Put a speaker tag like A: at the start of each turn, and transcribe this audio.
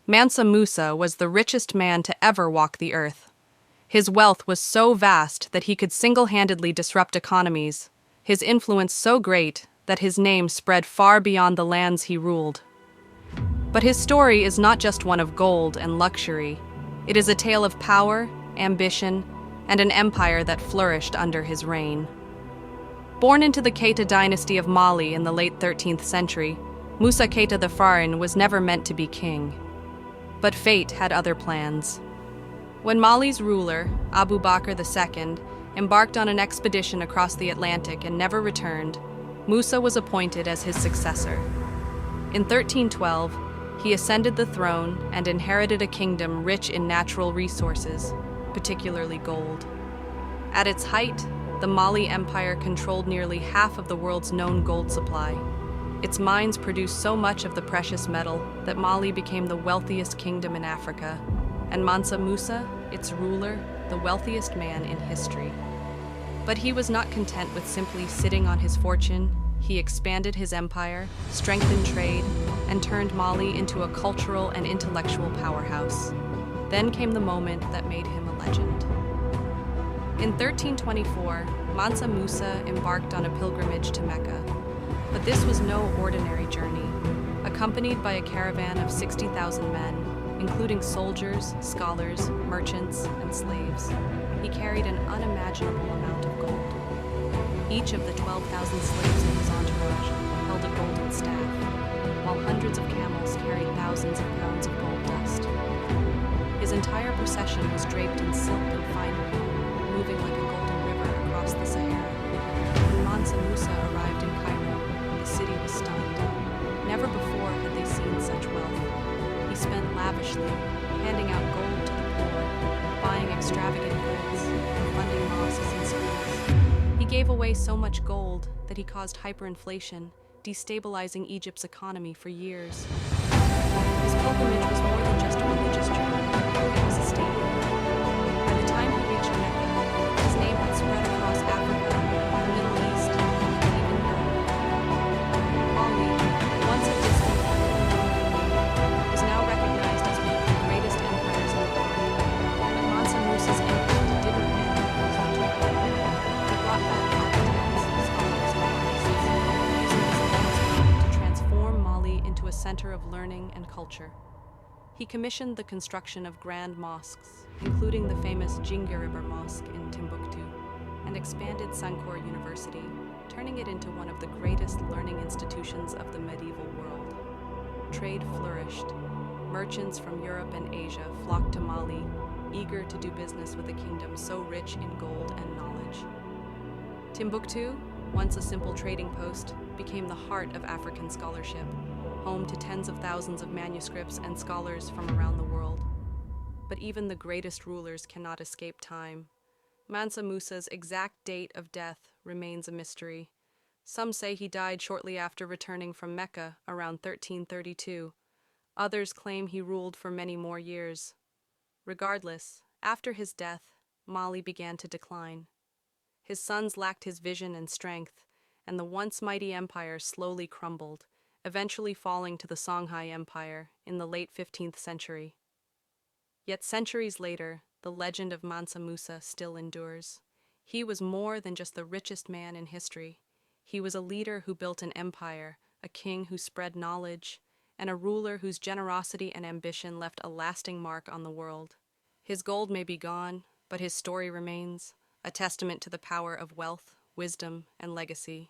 A: Mansa Musa was the richest man to ever walk the earth. His wealth was so vast that he could single-handedly disrupt economies, his influence so great that his name spread far beyond the lands he ruled. But his story is not just one of gold and luxury. It is a tale of power, ambition, and an empire that flourished under his reign. Born into the Keita dynasty of Mali in the late 13th century, Musa Keita the Farin was never meant to be king. But fate had other plans. When Mali's ruler, Abu Bakr II, embarked on an expedition across the Atlantic and never returned, Musa was appointed as his successor. In 1312, he ascended the throne and inherited a kingdom rich in natural resources, particularly gold. At its height, the Mali Empire controlled nearly half of the world's known gold supply. Its mines produced so much of the precious metal that Mali became the wealthiest kingdom in Africa, and Mansa Musa, its ruler, the wealthiest man in history. But he was not content with simply sitting on his fortune. He expanded his empire, strengthened trade, and turned Mali into a cultural and intellectual powerhouse. Then came the moment that made him a legend. In 1324, Mansa Musa embarked on a pilgrimage to Mecca. But this was no ordinary journey. Accompanied by a caravan of 60,000 men, including soldiers, scholars, merchants, and slaves, he carried an unimaginable amount of gold. Each of the 12,000 slaves in his entourage held a golden staff, while hundreds of camels carried thousands of pounds of gold dust. His entire procession was draped in silk and finery, moving like a golden river across the Sahara. When Mansa Musa arrived in Cairo, the city was stunned. Never before had they seen such wealth. He spent lavishly, handing out gold to the poor, buying extravagant goods, and funding mosques and schools. He gave away so much gold that he caused hyperinflation, destabilizing Egypt's economy for years. His pilgrimage was more than just a religious journey. It was a statement. By the time he reached Mecca, his name had spread across Africa, the Middle East, and even Europe. Mali, once a distant empire, was now recognized as one of the greatest empires in the world. But Mansa Musa's impact didn't end with his return. He brought back architects, scholars, and artists, using his immense wealth to transform Mali into a center of learning and culture. He commissioned the construction of grand mosques, including the famous Djinguereber Mosque in Timbuktu, and expanded Sankore University, turning it into one of the greatest learning institutions of the medieval world. Trade flourished. Merchants from Europe and Asia flocked to Mali, eager to do business with a kingdom so rich in gold and knowledge. Timbuktu, once a simple trading post, became the heart of African scholarship, home to tens of thousands of manuscripts and scholars from around the world. But even the greatest rulers cannot escape time. Mansa Musa's exact date of death remains a mystery. Some say he died shortly after returning from Mecca around 1332. Others claim he ruled for many more years. Regardless, after his death, Mali began to decline. His sons lacked his vision and strength, and the once mighty empire slowly crumbled, eventually falling to the Songhai Empire in the late 15th century. Yet centuries later, the legend of Mansa Musa still endures. He was more than just the richest man in history. He was a leader who built an empire, a king who spread knowledge, and a ruler whose generosity and ambition left a lasting mark on the world. His gold may be gone, but his story remains, a testament to the power of wealth, wisdom, and legacy.